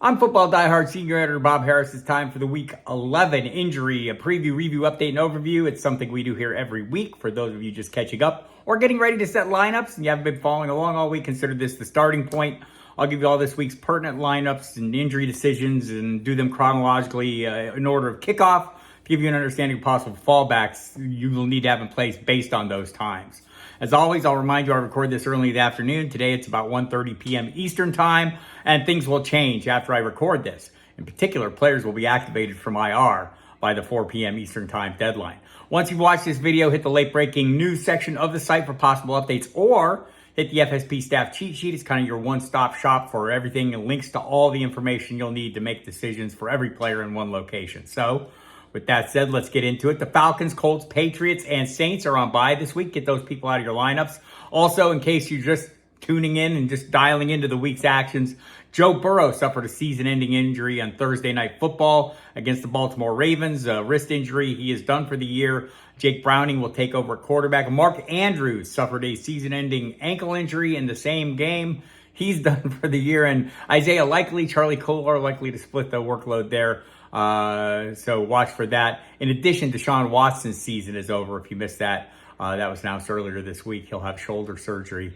I'm Football Diehard Senior Editor Bob Harris. It's time for the Week 11 injury, a preview, review, update, and overview. It's something we do here every week. For those of you just catching up or getting ready to set lineups and you haven't been following along all week, consider this the starting point. I'll give you all this week's pertinent lineups and injury decisions and do them chronologically in order of kickoff to give you an understanding of possible fallbacks you will need to have in place based on those times. As always, I'll remind you I record this early in the afternoon. Today it's about 1:30 p.m. Eastern time, and things will change after I record this. In particular, players will be activated from IR by the 4 p.m. Eastern time deadline. Once you've watched this video, hit the late-breaking news section of the site for possible updates, or hit the FSP staff cheat sheet. It's kind of your one-stop shop for everything and links to all the information you'll need to make decisions for every player in one location. So, with that said, let's get into it. The Falcons, Colts, Patriots, and Saints are on bye this week. Get those people out of your lineups. Also, in case you're just tuning in and just dialing into the week's actions, Joe Burrow suffered a season-ending injury on Thursday Night Football against the Baltimore Ravens. A wrist injury. He is done for the year. Jake Browning will take over at quarterback. Mark Andrews suffered a season-ending ankle injury in the same game. He's done for the year. And Isaiah Likely, Charlie Kolar likely to split the workload there. So watch for that. In addition, Deshaun Watson's season is over. If you missed that, that was announced earlier this week. He'll have shoulder surgery,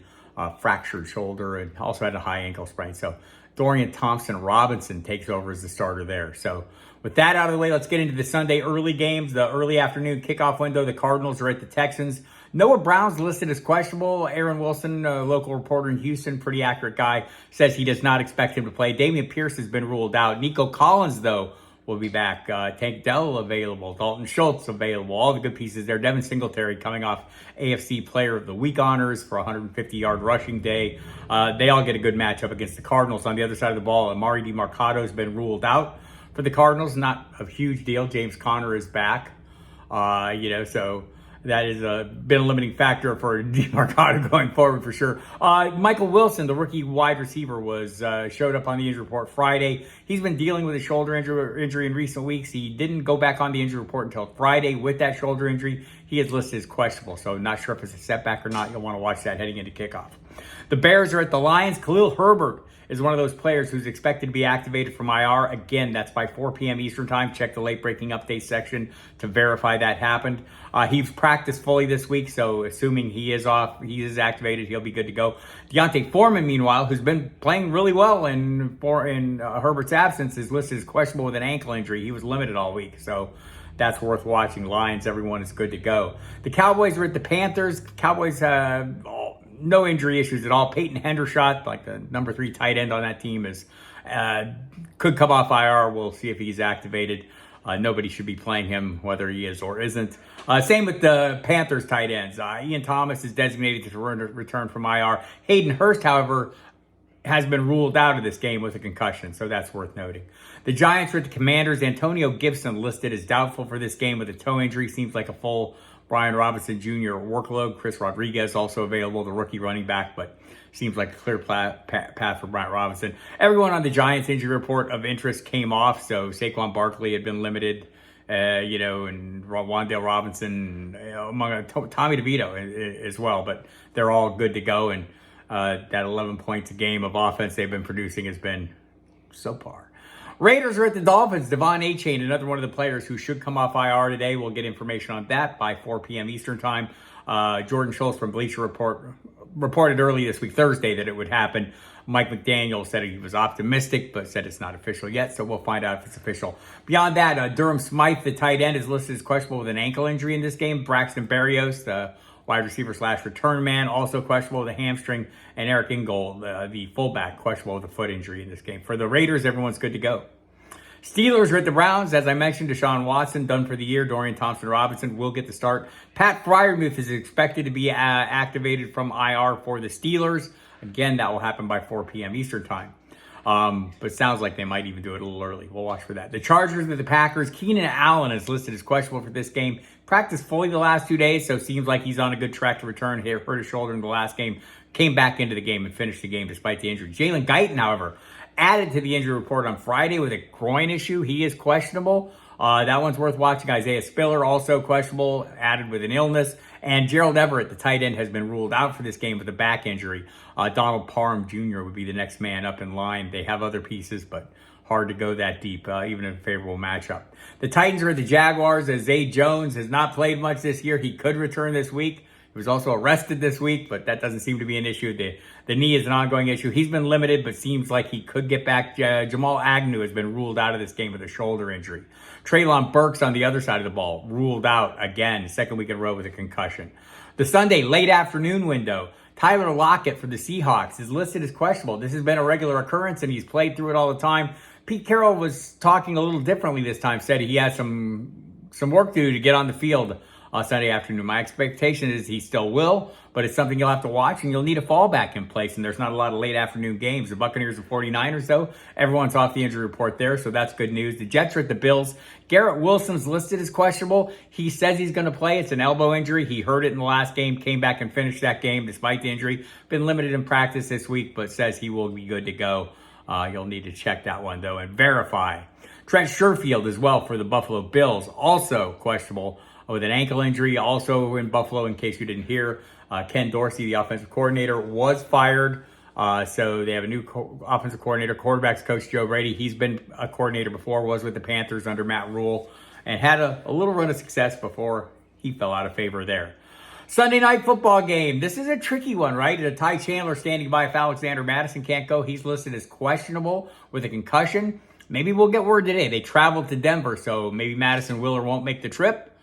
fractured shoulder, and also had a high ankle sprain. So Dorian Thompson-Robinson takes over as the starter there. So with that out of the way, let's get into the Sunday early games. The early afternoon kickoff window, the Cardinals are at the Texans. Noah Brown's listed as questionable. Aaron Wilson, a local reporter in Houston, pretty accurate guy, says he does not expect him to play. Dameon Pierce has been ruled out. Nico Collins, though, will be back. Tank Dell available. Dalton Schultz available. All the good pieces there. Devin Singletary coming off AFC Player of the Week honors for 150-yard rushing day. They all get a good matchup against the Cardinals. On the other side of the ball, Amari DiMarcado has been ruled out for the Cardinals. Not a huge deal. James Conner is back. So that has been a limiting factor for DiMarcado going forward for sure. Michael Wilson, the rookie wide receiver, showed up on the injury report Friday. He's been dealing with a shoulder injury in recent weeks. He didn't go back on the injury report until Friday with that shoulder injury. He is listed as questionable, so not sure if it's a setback or not. You'll want to watch that heading into kickoff. The Bears are at the Lions. Khalil Herbert is one of those players who's expected to be activated from IR. Again, that's by 4 p.m. Eastern time. Check the late-breaking update section to verify that happened. He's practiced fully this week, so assuming he is activated, he'll be good to go. Deontay Foreman, meanwhile, who's been playing really well in Herbert's absence, is listed as questionable with an ankle injury. He was limited all week, so that's worth watching. Lions, everyone is good to go. The Cowboys are at the Panthers. Cowboys have no injury issues at all. Peyton Hendershot, like the number 3 tight end on that team, could come off IR. We'll see if he's activated. Nobody should be playing him, whether he is or isn't. Same with the Panthers tight ends. Ian Thomas is designated to return from IR. Hayden Hurst, however, has been ruled out of this game with a concussion, so that's worth noting. The Giants are at the Commanders. Antonio Gibson listed as doubtful for this game with a toe injury. Seems like a full Brian Robinson Jr. workload. Chris Rodriguez also available, the rookie running back, but seems like a clear path for Brian Robinson. Everyone on the Giants injury report of interest came off, so Saquon Barkley had been limited, and Wan'Dale Robinson, among Tommy DeVito as well, but they're all good to go, and that 11 points a game of offense they've been producing has been subpar. Raiders are at the Dolphins. Devon Achane, another one of the players who should come off IR today. We'll get information on that by 4 p.m. Eastern time. Jordan Schultz from Bleacher Report reported early this week, Thursday, that it would happen. Mike McDaniel said he was optimistic, but said it's not official yet, so we'll find out if it's official. Beyond that, Durham Smythe, the tight end, is listed as questionable with an ankle injury in this game. Braxton Berrios, the wide receiver / return man, also questionable with a hamstring. And Eric Ingold, the fullback, questionable with a foot injury in this game. For the Raiders, everyone's good to go. Steelers are at the Browns. As I mentioned, Deshaun Watson done for the year. Dorian Thompson-Robinson will get the start. Pat Freiermuth is expected to be activated from IR for the Steelers. Again, that will happen by 4 p.m. Eastern time. But it sounds like they might even do it a little early. We'll watch for that. The Chargers with the Packers. Keenan Allen is listed as questionable for this game. Practiced fully the last 2 days, so seems like he's on a good track to return. He hurt his shoulder in the last game. Came back into the game and finished the game despite the injury. Jalen Guyton, however, added to the injury report on Friday with a groin issue. He is questionable. That one's worth watching. Isaiah Spiller, also questionable, added with an illness. And Gerald Everett, the tight end, has been ruled out for this game with a back injury. Donald Parham Jr. would be the next man up in line. They have other pieces, but hard to go that deep, even in a favorable matchup. The Titans are the Jaguars, as Zay Jones has not played much this year. He could return this week. He was also arrested this week, but that doesn't seem to be an issue. The knee is an ongoing issue. He's been limited, but seems like he could get back. Jamal Agnew has been ruled out of this game with a shoulder injury. Treylon Burks on the other side of the ball, ruled out again, second week in a row with a concussion. The Sunday late afternoon window, Tyler Lockett for the Seahawks is listed as questionable. This has been a regular occurrence, and he's played through it all the time. Pete Carroll was talking a little differently this time, said he has some work to do to get on the field Sunday afternoon. My expectation is he still will, but it's something you'll have to watch, and you'll need a fallback in place, and there's not a lot of late afternoon games. The Buccaneers are 49ers, though. Everyone's off the injury report there, so that's good news. The Jets are at the Bills. Garrett Wilson's listed as questionable. He says he's going to play. It's an elbow injury. He hurt it in the last game, came back and finished that game despite the injury. Been limited in practice this week, but says he will be good to go. You'll need to check that one, though, and verify. Trent Sherfield as well for the Buffalo Bills, also questionable with an ankle injury. Also in Buffalo, in case you didn't hear, Ken Dorsey, the offensive coordinator, was fired. So they have a new offensive coordinator, quarterbacks coach Joe Brady. He's been a coordinator before, was with the Panthers under Matt Rule, and had a little run of success before he fell out of favor there. Sunday night football game. This is a tricky one, right? Ty Chandler standing by if Alexander Madison can't go. He's listed as questionable with a concussion. Maybe we'll get word today. They traveled to Denver, so maybe Madison will or won't make the trip.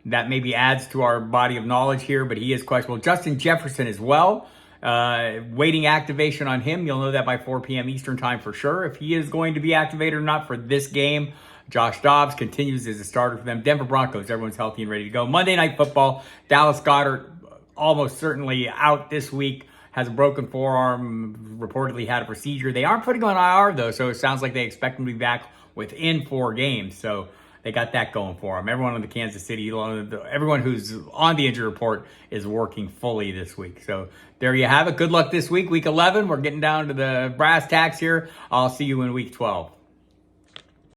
That maybe adds to our body of knowledge here, but he is questionable. Justin Jefferson as well. Waiting activation on him. You'll know that by 4 p.m. Eastern time for sure, if he is going to be activated or not for this game. Josh Dobbs continues as a starter for them. Denver Broncos, everyone's healthy and ready to go. Monday Night Football, Dallas Goedert almost certainly out this week. Has a broken forearm, reportedly had a procedure. They aren't putting him on IR, though, so it sounds like they expect him to be back within 4 games. So they got that going for them. Everyone in the Kansas City, everyone who's on the injury report is working fully this week. So there you have it. Good luck this week, week 11. We're getting down to the brass tacks here. I'll see you in week 12.